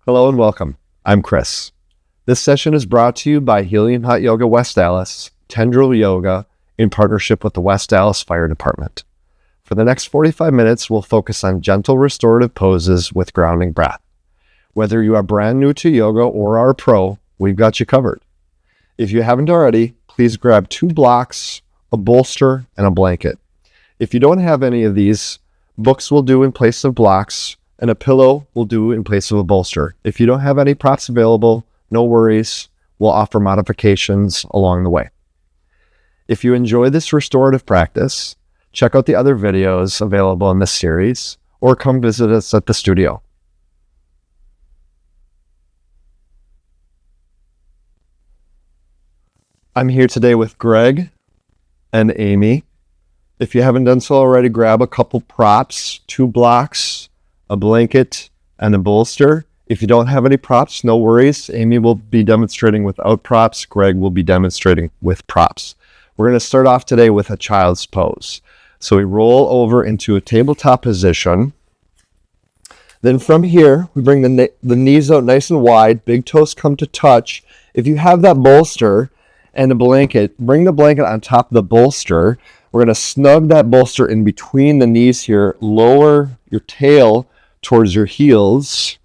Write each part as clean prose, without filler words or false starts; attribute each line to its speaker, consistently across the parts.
Speaker 1: Hello and welcome. I'm Chris. This session is brought to you by Healium Hot Yoga West Allis, Tendril Yoga, in partnership with the West Allis Fire Department. For the next 45 minutes, we'll focus on gentle restorative poses with grounding breath. Whether you are brand new to yoga or are a pro, we've got you covered. If you haven't already, please grab 2 blocks, a bolster, and a blanket. If you don't have any of these, books will do in place of blocks, and a pillow will do in place of a bolster. If you don't have any props available, no worries. We'll offer modifications along the way. If you enjoy this restorative practice, check out the other videos available in this series, or come visit us at the studio. I'm here today with Greg and Amy. If you haven't done so already, grab a couple props, 2 blocks, a blanket, and a bolster. If you don't have any props, no worries. Amy will be demonstrating without props. Greg will be demonstrating with props. We're going to start off today with a child's pose. So we roll over into a tabletop position. Then from here, we bring the knees out nice and wide. Big toes come to touch. If you have that bolster and a blanket, bring the blanket on top of the bolster. We're going to snug that bolster in between the knees here. Lower your tail towards your heels.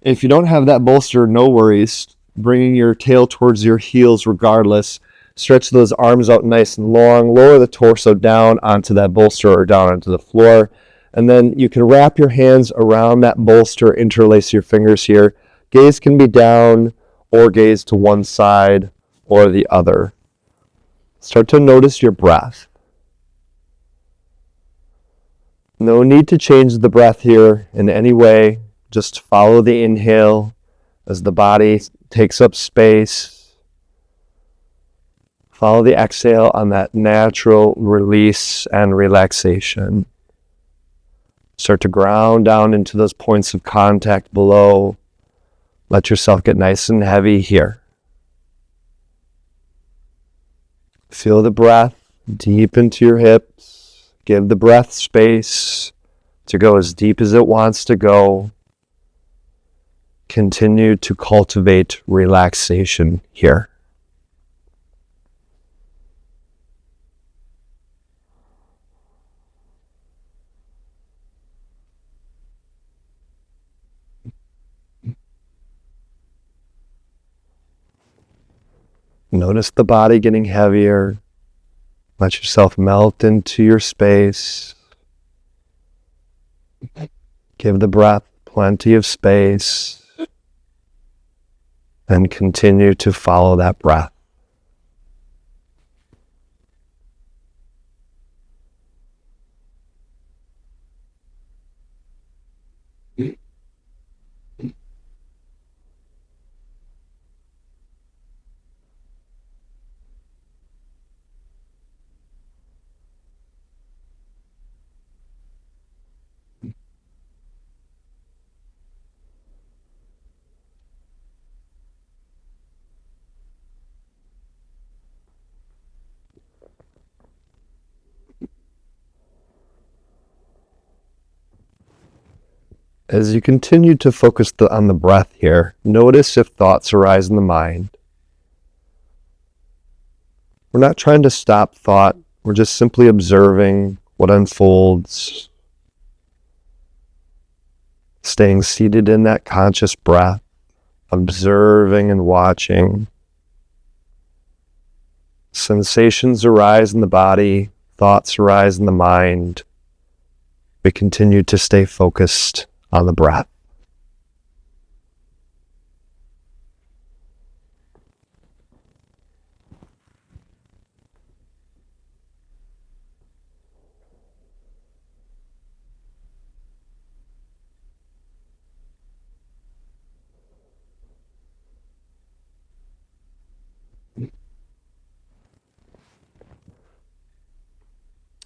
Speaker 1: If you don't have that bolster, no worries. Bringing your tail towards your heels regardless. Stretch those arms out nice and long. Lower the torso down onto that bolster or down onto the floor. And then you can wrap your hands around that bolster, interlace your fingers here. Gaze can be down or gaze to one side or the other. Start to notice your breath. No need to change the breath here in any way. Just follow the inhale as the body takes up space. Follow the exhale on that natural release and relaxation. Start to ground down into those points of contact below. Let yourself get nice and heavy here. Feel the breath deep into your hips. Give the breath space to go as deep as it wants to go. Continue to cultivate relaxation here. Notice the body getting heavier. Let yourself melt into your space. Give the breath plenty of space. And continue to follow that breath. As you continue to focus on the breath here, notice if thoughts arise in the mind. We're not trying to stop thought. We're just simply observing what unfolds. Staying seated in that conscious breath, observing and watching. Sensations arise in the body, thoughts arise in the mind. We continue to stay focused on the breath.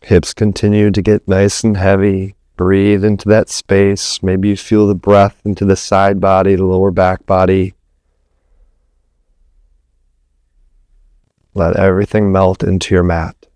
Speaker 1: Hips continue to get nice and heavy. Breathe into that space. Maybe you feel the breath into the side body, the lower back body. Let everything melt into your mat.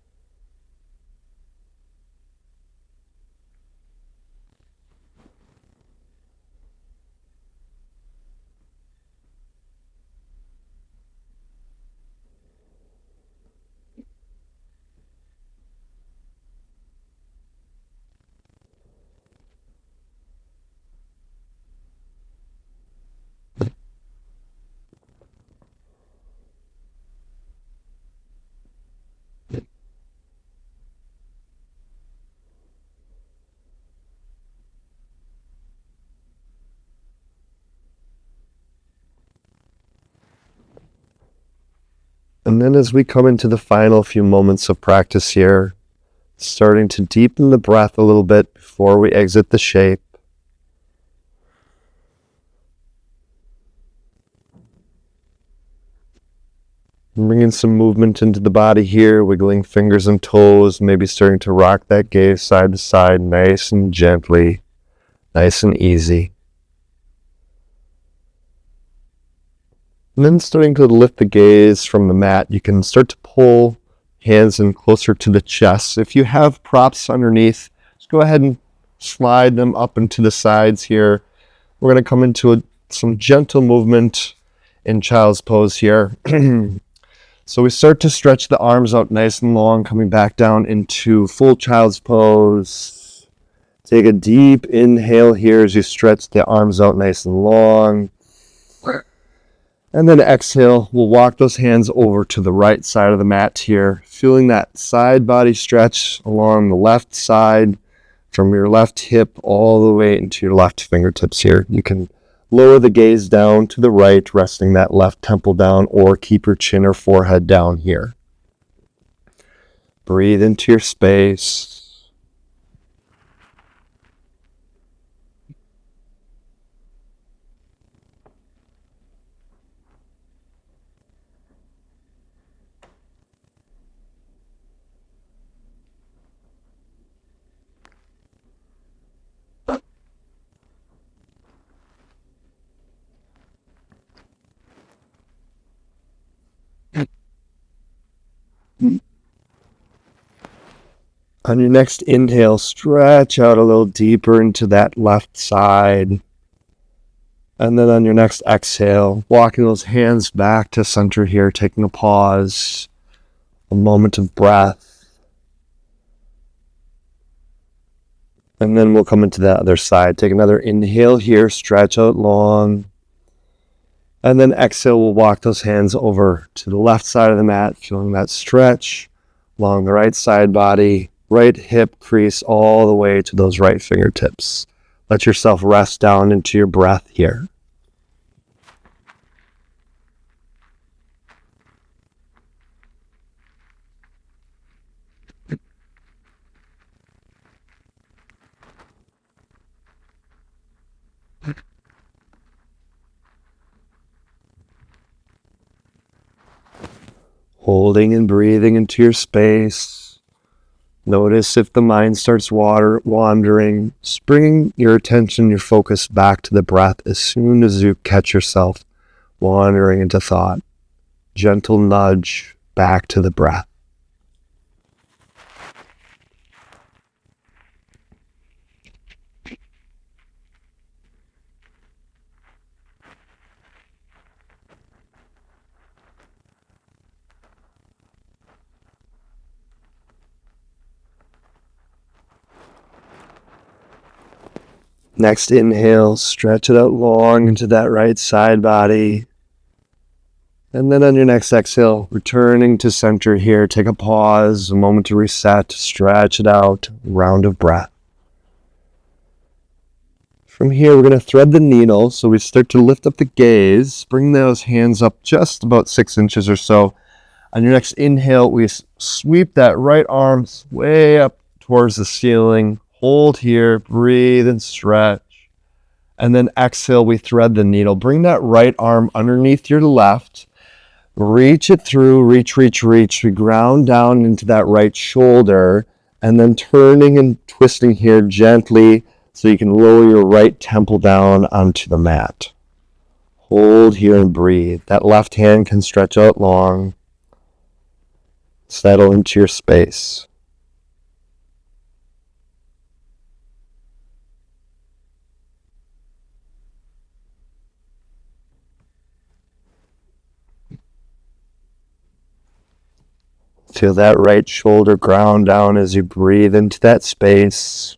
Speaker 1: And then as we come into the final few moments of practice here, starting to deepen the breath a little bit before we exit the shape. Bringing some movement into the body here, wiggling fingers and toes, maybe starting to rock that gaze side to side, nice and gently, nice and easy. And then starting to lift the gaze from the mat, you can start to pull hands in closer to the chest. If you have props underneath, just go ahead and slide them up into the sides here. We're going to come into some gentle movement in child's pose here. So we start to stretch the arms out nice and long, coming back down into full child's pose. Take a deep inhale here as you stretch the arms out nice and long. And then exhale, we'll walk those hands over to the right side of the mat here, feeling that side body stretch along the left side from your left hip all the way into your left fingertips here. You can lower the gaze down to the right, resting that left temple down, or keep your chin or forehead down here. Breathe into your space. On your next inhale, stretch out a little deeper into that left side. And then on your next exhale, walking those hands back to center here, taking a pause, a moment of breath. And then we'll come into the other side. Take another inhale here, stretch out long. And then exhale, we'll walk those hands over to the left side of the mat, feeling that stretch along the right side body, right hip crease all the way to those right fingertips. Let yourself rest down into your breath here. Holding and breathing into your space. Notice if the mind starts wandering, just bringing your attention, your focus back to the breath as soon as you catch yourself wandering into thought. Gentle nudge back to the breath. Next inhale, stretch it out long into that right side body. And then on your next exhale, returning to center here, take a pause, a moment to reset, stretch it out, round of breath. From here, we're going to thread the needle, so we start to lift up the gaze, bring those hands up just about 6 inches or so. On your next inhale, we sweep that right arm way up towards the ceiling. Hold here, breathe and stretch. And then exhale, we thread the needle. Bring that right arm underneath your left. Reach it through, reach. We ground down into that right shoulder. And then turning and twisting here gently so you can lower your right temple down onto the mat. Hold here and breathe. That left hand can stretch out long. Settle into your space. Feel that right shoulder ground down as you breathe into that space.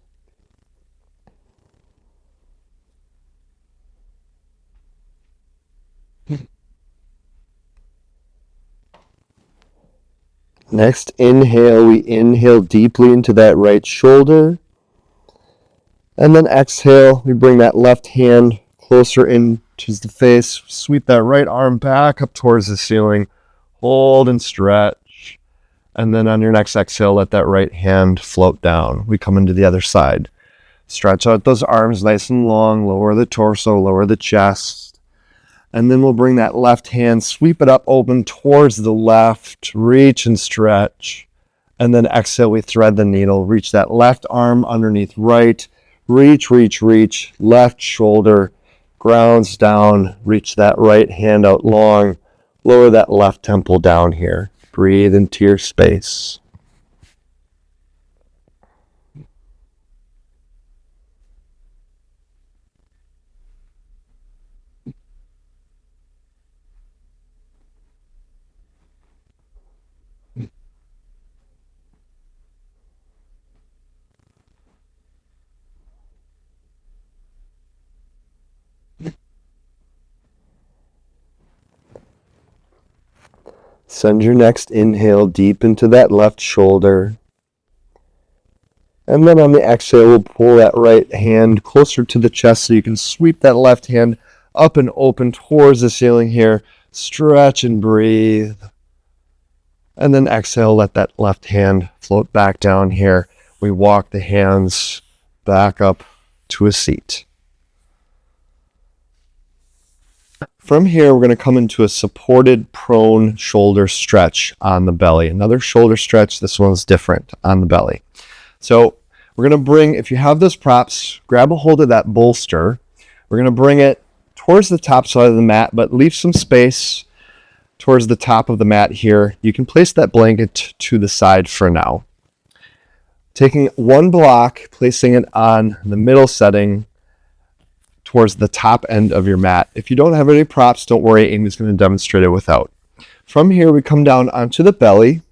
Speaker 1: Next inhale, we inhale deeply into that right shoulder. And then exhale, we bring that left hand closer into the face. Sweep that right arm back up towards the ceiling. hold and stretch. And then on your next exhale, let that right hand float down. We come into the other side. Stretch out those arms nice and long, lower the torso, lower the chest. And then we'll bring that left hand, sweep it up open towards the left, reach and stretch. And then exhale, we thread the needle, reach that left arm underneath right, reach, reach, reach, left shoulder, grounds down, reach that right hand out long, lower that left temple down here. Breathe into your space. Send your next inhale deep into that left shoulder. And then on the exhale, we'll pull that right hand closer to the chest so you can sweep that left hand up and open towards the ceiling here. Stretch and breathe. And then exhale, let that left hand float back down here. We walk the hands back up to a seat. From here, we're going to come into a supported prone shoulder stretch on the belly. Another shoulder stretch. This one's different on the belly. So we're going to bring, if you have those props, grab a hold of that bolster. We're going to bring it towards the top side of the mat, but leave some space towards the top of the mat here. You can place that blanket to the side for now. Taking one block, placing it on the middle setting towards the top end of your mat. If you don't have any props, don't worry, Amy's going to demonstrate it without. From here, we come down onto the belly.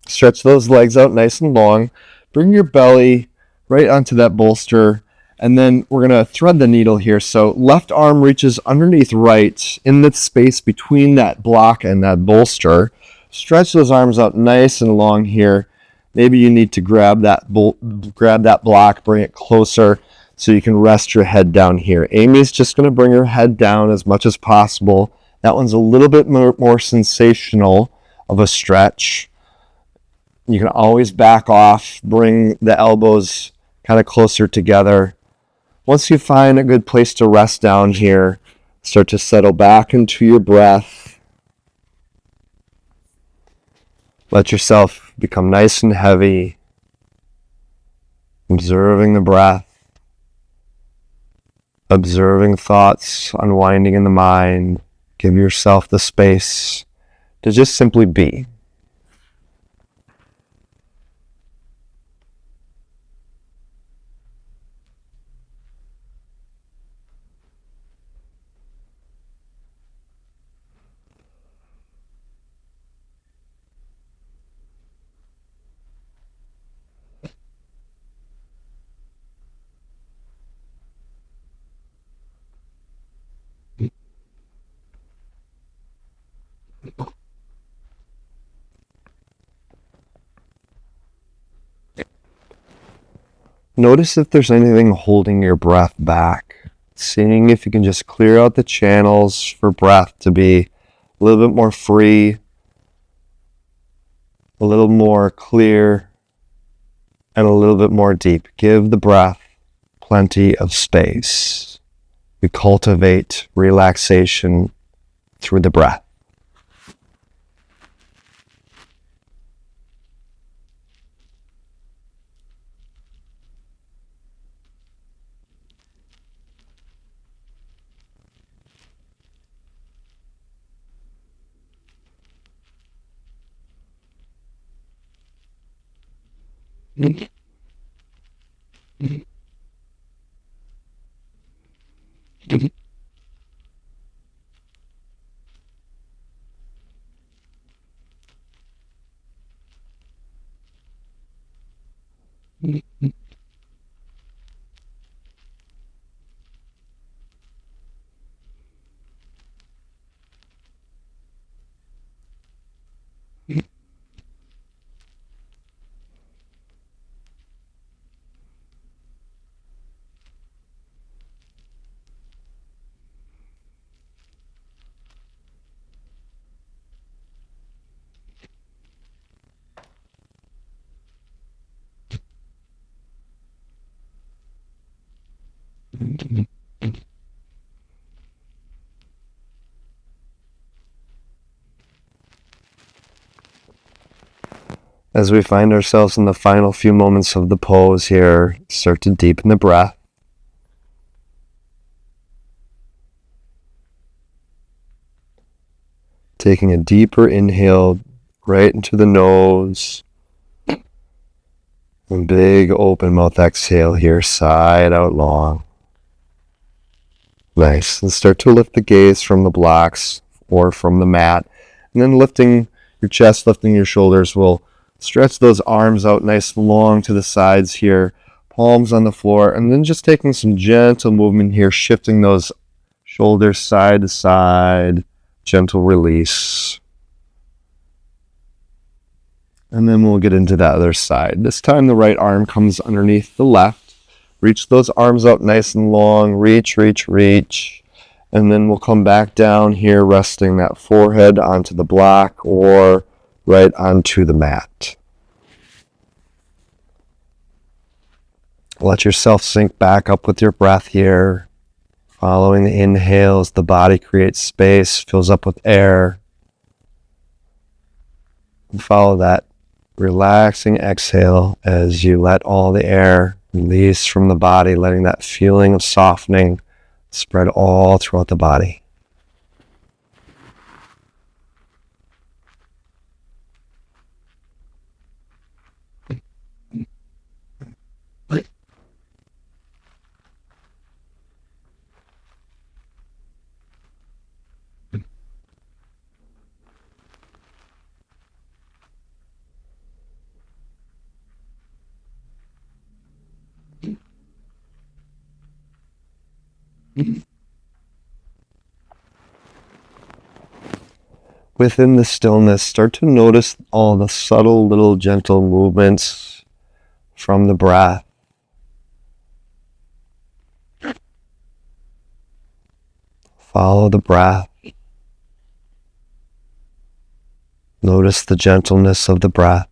Speaker 1: Stretch those legs out nice and long. Bring your belly right onto that bolster. And then we're going to thread the needle here. So left arm reaches underneath right in the space between that block and that bolster. Stretch those arms out nice and long here. Maybe you need to grab that block, bring it closer so you can rest your head down here. Amy's just going to bring her head down as much as possible. That one's a little bit more sensational of a stretch. You can always back off, bring the elbows kind of closer together. Once you find a good place to rest down here, start to settle back into your breath. Let yourself become nice and heavy, observing the breath, observing thoughts unwinding in the mind. Give yourself the space to just simply be. Notice if there's anything holding your breath back. Seeing if you can just clear out the channels for breath to be a little bit more free, a little more clear, and a little bit more deep. Give the breath plenty of space. We cultivate relaxation through the breath. As we find ourselves in the final few moments of the pose here, start to deepen the breath. Taking a deeper inhale right into the nose. And big open mouth exhale here, side out long. Nice. And start to lift the gaze from the blocks or from the mat. And then lifting your chest, lifting your shoulders. We'll stretch those arms out nice and long to the sides here. Palms on the floor. And then just taking some gentle movement here, shifting those shoulders side to side. Gentle release. And then we'll get into that other side. This time the right arm comes underneath the left. Reach those arms up nice and long. Reach, reach, reach. And then we'll come back down here, resting that forehead onto the block or right onto the mat. Let yourself sink back up with your breath here. Following the inhales, the body creates space, fills up with air. And follow that relaxing exhale as you let all the air release from the body, letting that feeling of softening spread all throughout the body. Within the stillness, start to notice all the subtle little gentle movements from the breath. Follow the breath. Notice the gentleness of the breath.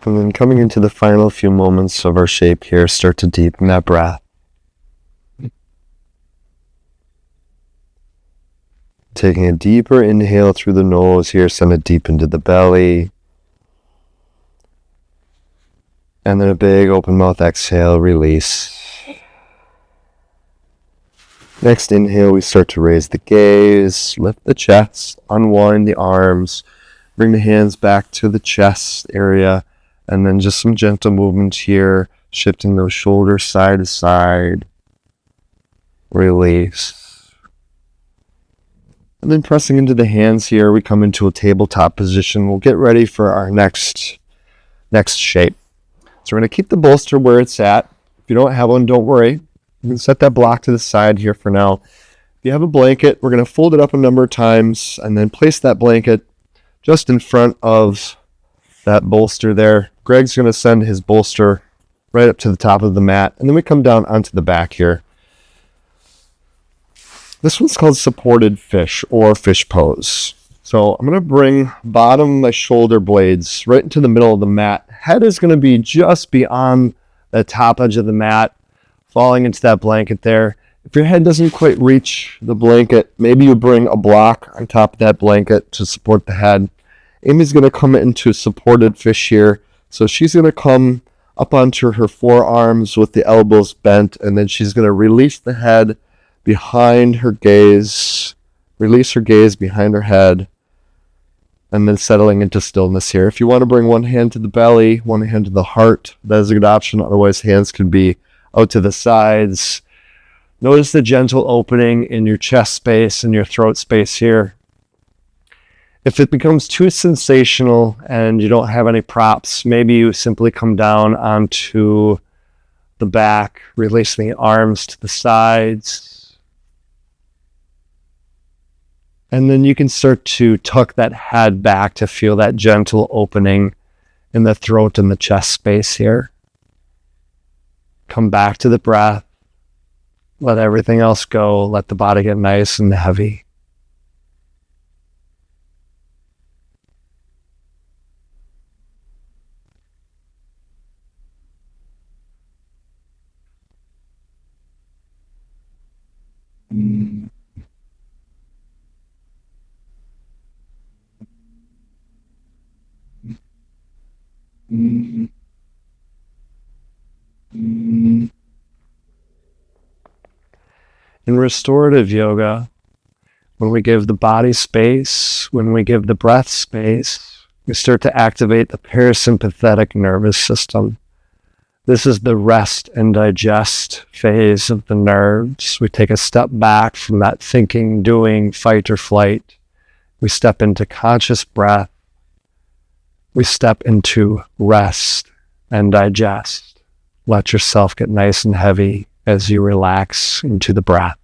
Speaker 1: And then coming into the final few moments of our shape here, start to deepen that breath. Taking a deeper inhale through the nose here, send it deep into the belly. And then a big open mouth exhale, release. Next inhale, we start to raise the gaze, lift the chest, unwind the arms, bring the hands back to the chest area. And then just some gentle movement here, shifting those shoulders side to side. Release. And then pressing into the hands here, we come into a tabletop position. We'll get ready for our next shape. So we're going to keep the bolster where it's at. If you don't have one, don't worry. You can set that block to the side here for now. If you have a blanket, we're going to fold it up a number of times and then place that blanket just in front of that bolster there. Greg's going to send his bolster right up to the top of the mat, and then we come down onto the back here. This one's called supported fish or fish pose. So I'm going to bring bottom of my shoulder blades right into the middle of the mat. Head is going to be just beyond the top edge of the mat, falling into that blanket there. If your head doesn't quite reach the blanket, maybe you bring a block on top of that blanket to support the head. Amy's going to come into supported fish here. So she's going to come up onto her forearms with the elbows bent, and then she's going to release the head behind her gaze, release her gaze behind her head, and then settling into stillness here. If you want to bring one hand to the belly, one hand to the heart, that is a good option. Otherwise, hands can be out to the sides. Notice the gentle opening in your chest space and your throat space here. If it becomes too sensational and you don't have any props, maybe you simply come down onto the back, releasing the arms to the sides. And then you can start to tuck that head back to feel that gentle opening in the throat and the chest space here. Come back to the breath. Let everything else go. Let the body get nice and heavy. In restorative yoga, when we give the body space, when we give the breath space, we start to activate the parasympathetic nervous system. This is the rest and digest phase of the nerves. We take a step back from that thinking, doing, fight or flight. We step into conscious breath. We step into rest and digest. Let yourself get nice and heavy as you relax into the breath.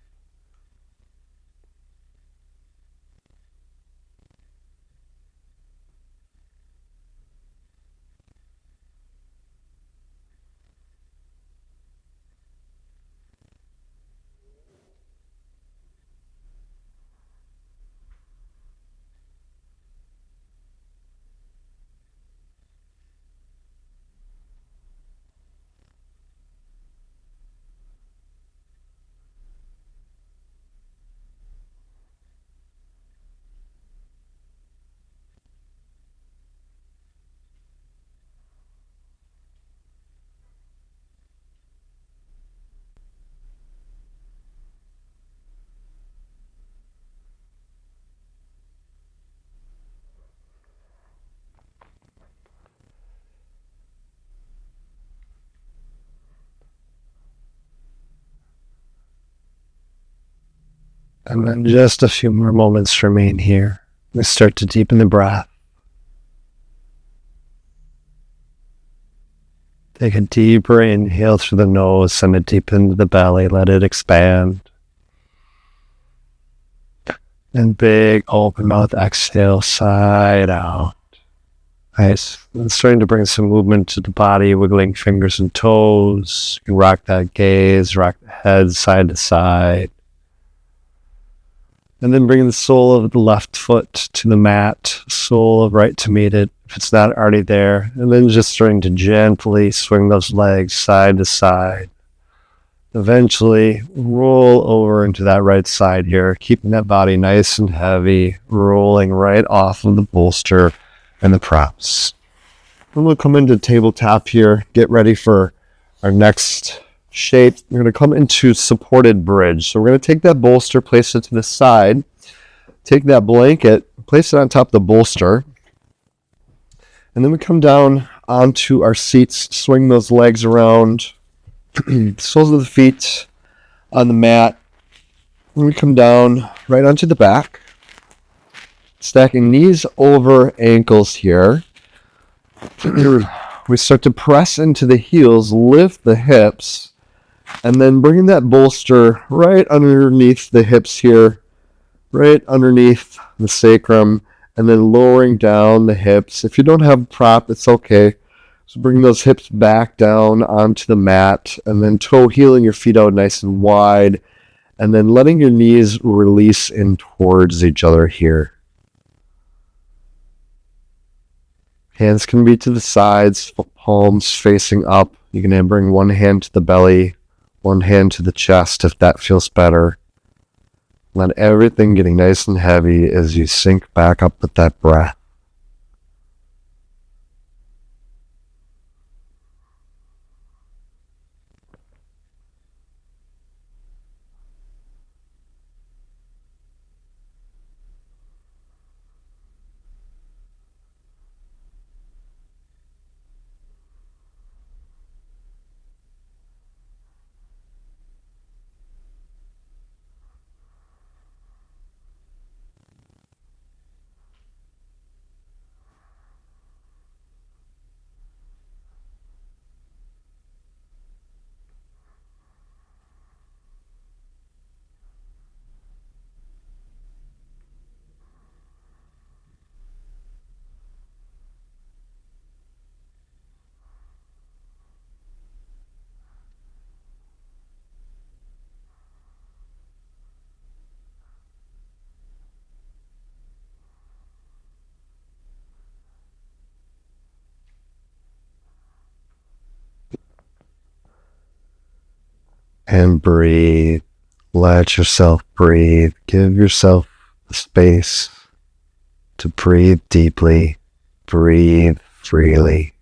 Speaker 1: And then just a few more moments remain here. We start to deepen the breath. Take a deeper inhale through the nose, send it deep into the belly, let it expand. And big open mouth exhale, side out. Nice. And starting to bring some movement to the body, wiggling fingers and toes. You can rock that gaze, rock the head side to side. And then bring the sole of the left foot to the mat, sole of right to meet it, if it's not already there. And then just starting to gently swing those legs side to side. Eventually, roll over into that right side here, keeping that body nice and heavy, rolling right off of the bolster and the props. And we'll come into tabletop here, get ready for our next shape. We're going to come into supported bridge. So we're going to take that bolster, place it to the side, take that blanket, place it on top of the bolster, and then we come down onto our seats, swing those legs around, soles of the feet on the mat, and we come down right onto the back, stacking knees over ankles here. We start to press into the heels, lift the hips, and then bringing that bolster right underneath the hips here, right underneath the sacrum, and then lowering down the hips. If you don't have a prop, it's okay. So bring those hips back down onto the mat, and then toe heeling your feet out nice and wide, and then letting your knees release in towards each other here. Hands can be to the sides, palms facing up. You can then bring one hand to the belly, one hand to the chest if that feels better. Let everything getting nice and heavy as you sink back up with that breath. And breathe. Let yourself breathe. Give yourself the space to breathe deeply. Breathe freely.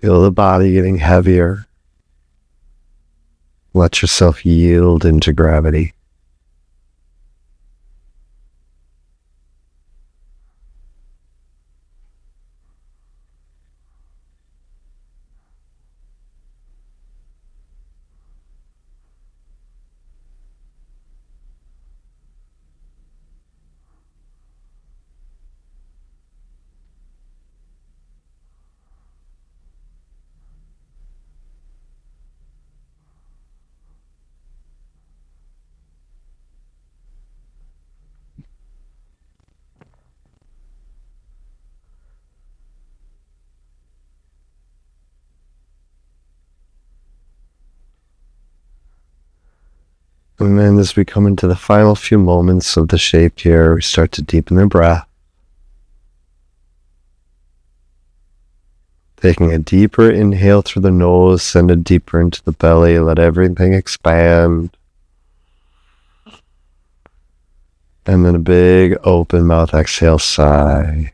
Speaker 1: Feel the body getting heavier. Let yourself yield into gravity. And then as we come into the final few moments of the shape here, we start to deepen the breath. Taking a deeper inhale through the nose, send it deeper into the belly, let everything expand. And then a big open mouth exhale, sigh.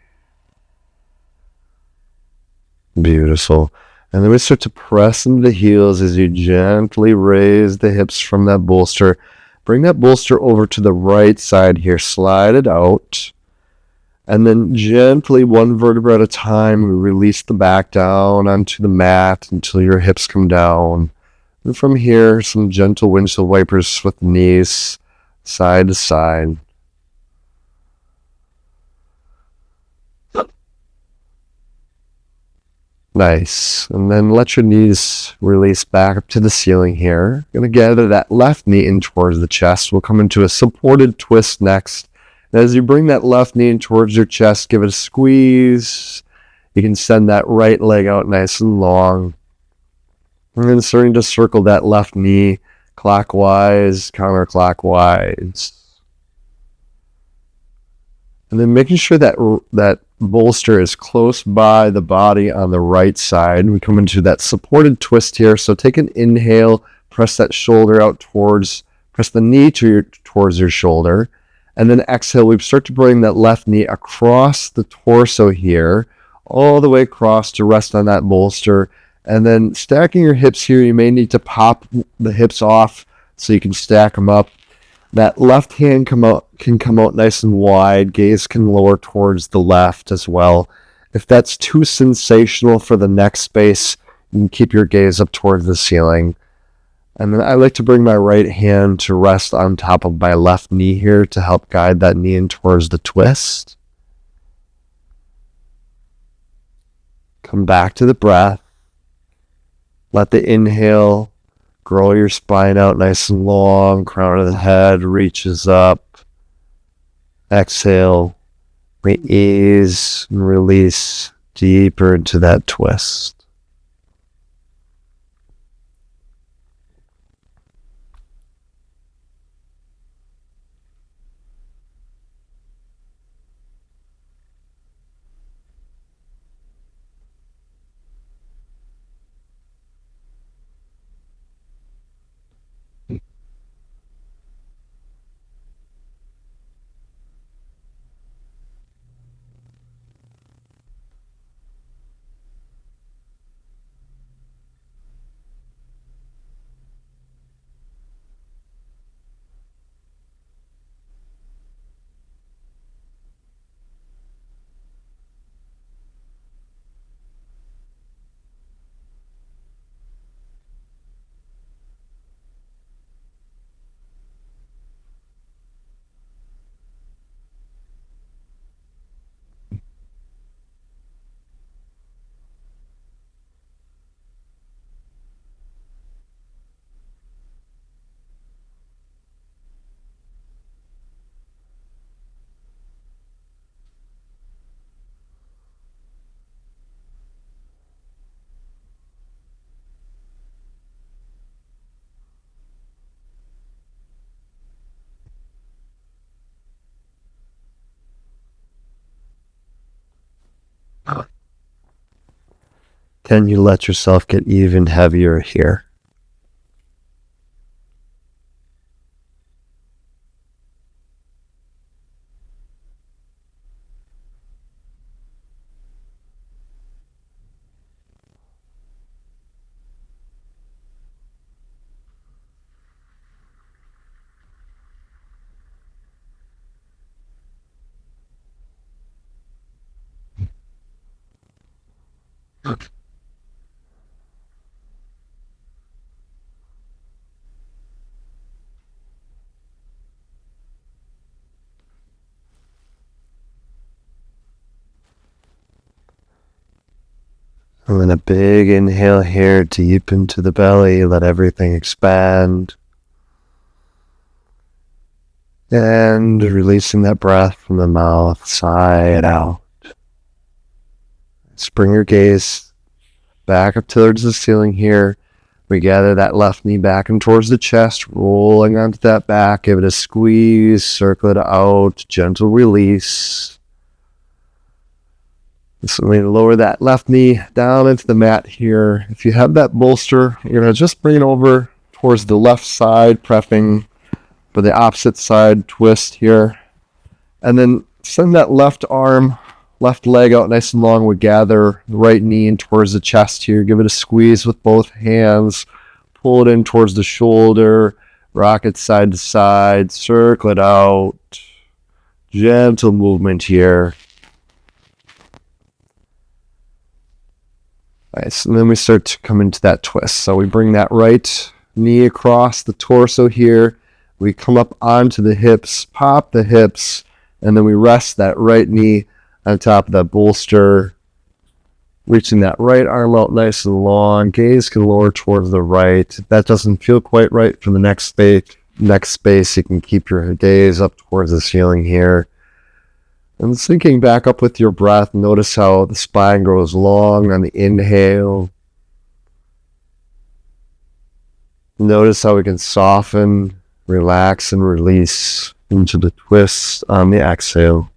Speaker 1: Beautiful. And then we start to press into the heels as you gently raise the hips from that bolster. Bring that bolster over to the right side here. Slide it out. And then gently, one vertebra at a time, we release the back down onto the mat until your hips come down. And from here, some gentle windshield wipers with the knees side to side. Nice. And then let your knees release back up to the ceiling here. Going to gather that left knee in towards the chest. We'll come into a supported twist next. And as you bring that left knee in towards your chest, give it a squeeze. You can send that right leg out nice and long. And then starting to circle that left knee clockwise, counterclockwise. And then making sure that that bolster is close by the body on the right side. We come into that supported twist here. So take an inhale, press that shoulder out press the knee towards your shoulder. And then exhale, we start to bring that left knee across the torso here, all the way across to rest on that bolster. And then stacking your hips here, you may need to pop the hips off so you can stack them up. That left hand can come out nice and wide. Gaze can lower towards the left as well. If that's too sensational for the neck space, you can keep your gaze up towards the ceiling. And then I like to bring my right hand to rest on top of my left knee here to help guide that knee in towards the twist. Come back to the breath. Let the inhale grow your spine out nice and long. Crown of the head reaches up. Exhale. We ease and release deeper into that twist. Then you let yourself get even heavier here. And then a big inhale here, deep into the belly. Let everything expand. And releasing that breath from the mouth, sigh it out. Let's bring your gaze back up towards the ceiling here. We gather that left knee back and towards the chest, rolling onto that back. Give it a squeeze, circle it out, gentle release. So we lower that left knee down into the mat here. If you have that bolster, you're going to just bring it over towards the left side, prepping for the opposite side twist here. And then send that left arm, left leg out nice and long. We gather the right knee in towards the chest here. Give it a squeeze with both hands. Pull it in towards the shoulder. Rock it side to side. Circle it out. Gentle movement here. Nice. And then we start to come into that twist. So we bring that right knee across the torso here. We come up onto the hips, pop the hips, and then we rest that right knee on top of that bolster, reaching that right arm out nice and long. Gaze can lower towards the right. If that doesn't feel quite right for the next space, you can keep your gaze up towards the ceiling here. And sinking back up with your breath, notice how the spine grows long on the inhale. Notice how we can soften, relax, and release into the twists on the exhale.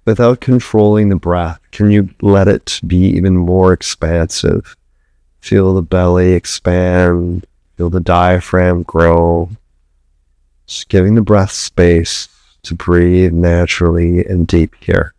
Speaker 1: Without controlling the breath, can you let it be even more expansive? Feel the belly expand, feel the diaphragm grow. Just giving the breath space to breathe naturally and deep here.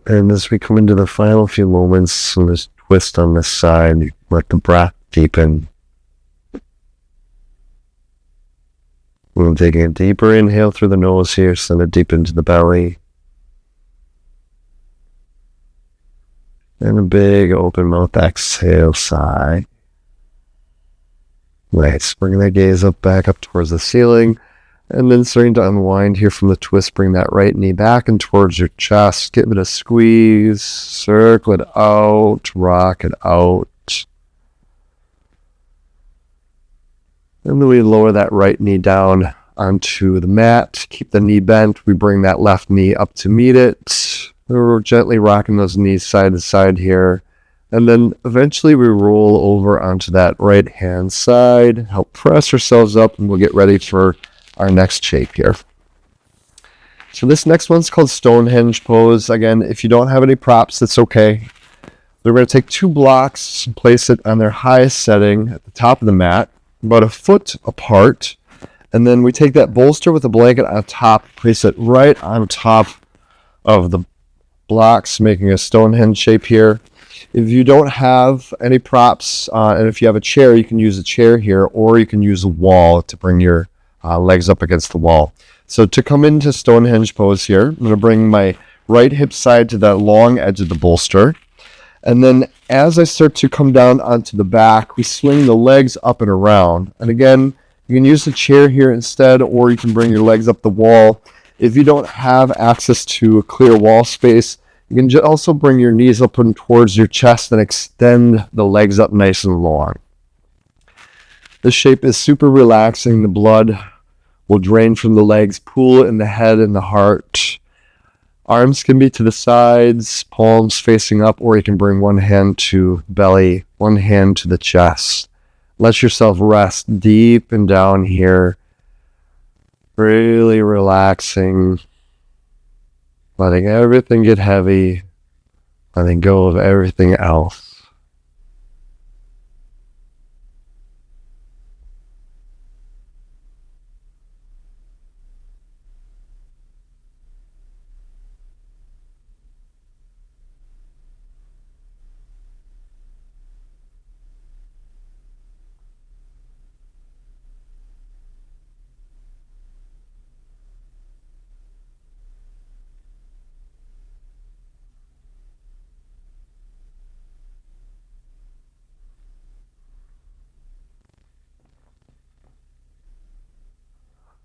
Speaker 1: And as we come into the final few moments, and this twist on this side, let the breath deepen. We'll take a deeper inhale through the nose here, send it deep into the belly. And a big open mouth exhale, sigh. Nice. Bring that gaze up, back up towards the ceiling. And then starting to unwind here from the twist, bring that right knee back and towards your chest. Give it a squeeze, circle it out, rock it out. And then we lower that right knee down onto the mat. Keep the knee bent. We bring that left knee up to meet it. We're gently rocking those knees side to side here. And then eventually we roll over onto that right hand side. Help press ourselves up, and we'll get ready for our next shape here. So this next one's called Stonehenge pose. Again, if you don't have any props, that's okay. We're going to take 2 blocks and place it on their highest setting at the top of the mat, about a foot apart. And then we take that bolster with a blanket on top, place it right on top of the blocks, making a Stonehenge shape here. If you don't have any props, and if you have a chair, you can use a chair here, or you can use a wall to bring your legs up against the wall. So to come into Stonehenge pose here, I'm going to bring my right hip side to that long edge of the bolster. And then as I start to come down onto the back, we swing the legs up and around. And again, you can use the chair here instead, or you can bring your legs up the wall. If you don't have access to a clear wall space, you can also bring your knees up and towards your chest and extend the legs up nice and long. This shape is super relaxing. The blood will drain from the legs, pool in the head and the heart. Arms can be to the sides, palms facing up, or you can bring one hand to belly, one hand to the chest. Let yourself rest deep and down here. Really relaxing. Letting everything get heavy. Letting go of everything else.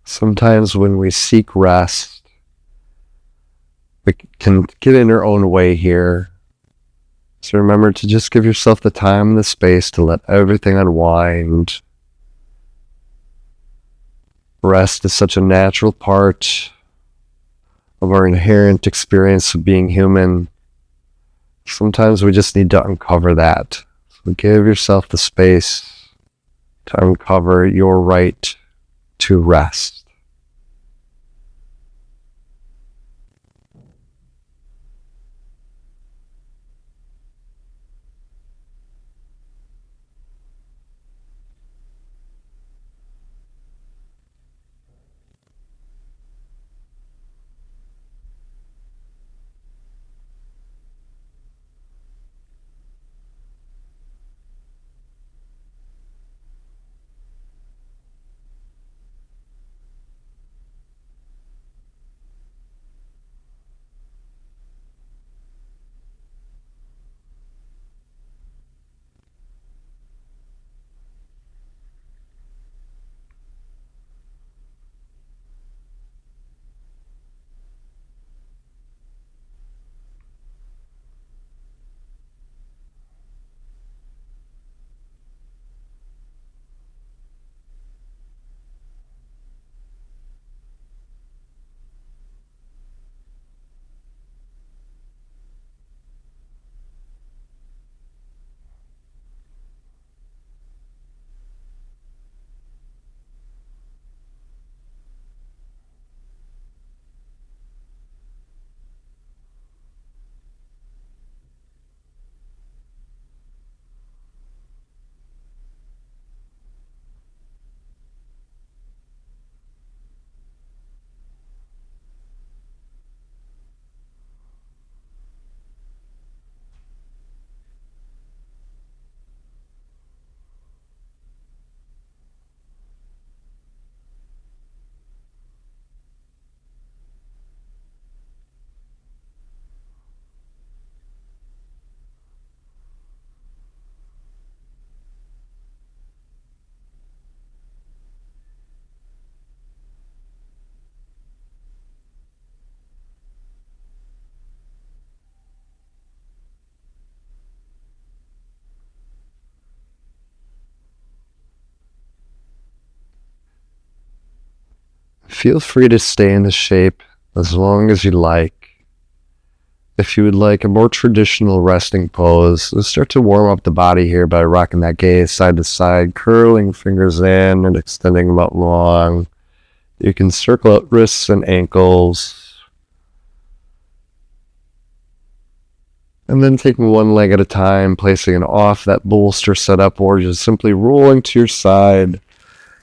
Speaker 1: Sometimes when we seek rest, we can get in our own way here. So remember to just give yourself the time and the space to let everything unwind. Rest is such a natural part of our inherent experience of being human. Sometimes we just need to uncover that. So give yourself the space to uncover your right to rest. Feel free to stay in this shape as long as you like. If you would like a more traditional resting pose, let's start to warm up the body here by rocking that gaze side to side, curling fingers in and extending them out long. You can circle out wrists and ankles. And then taking one leg at a time, placing it off that bolster setup, or just simply rolling to your side.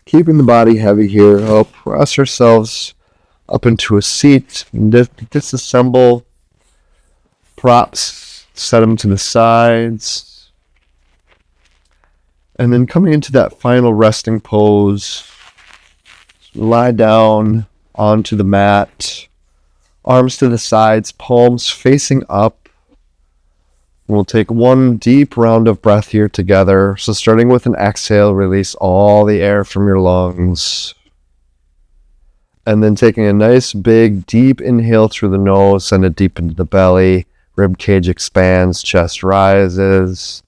Speaker 1: Keeping the body heavy here. I'll press ourselves up into a seat, disassemble props, set them to the sides, and then coming into that final resting pose, lie down onto the mat, arms to the sides, palms facing up. We'll take one deep round of breath here together. So starting with an exhale, release all the air from your lungs. And then taking a nice big deep inhale through the nose, send it deep into the belly. Rib cage expands, chest rises.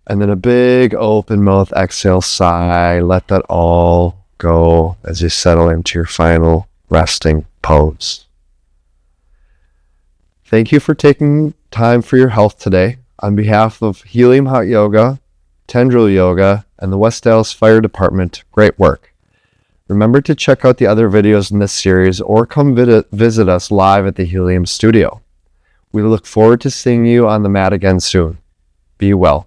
Speaker 1: And then a big open mouth exhale, sigh. Let that all go as you settle into your final resting pose. Thank you for taking time for your health today. On behalf of Healium Hot Yoga, Tendril Yoga, and the West Allis Fire Department, great work. Remember to check out the other videos in this series or come visit us live at the Healium studio. We look forward to seeing you on the mat again soon. Be well.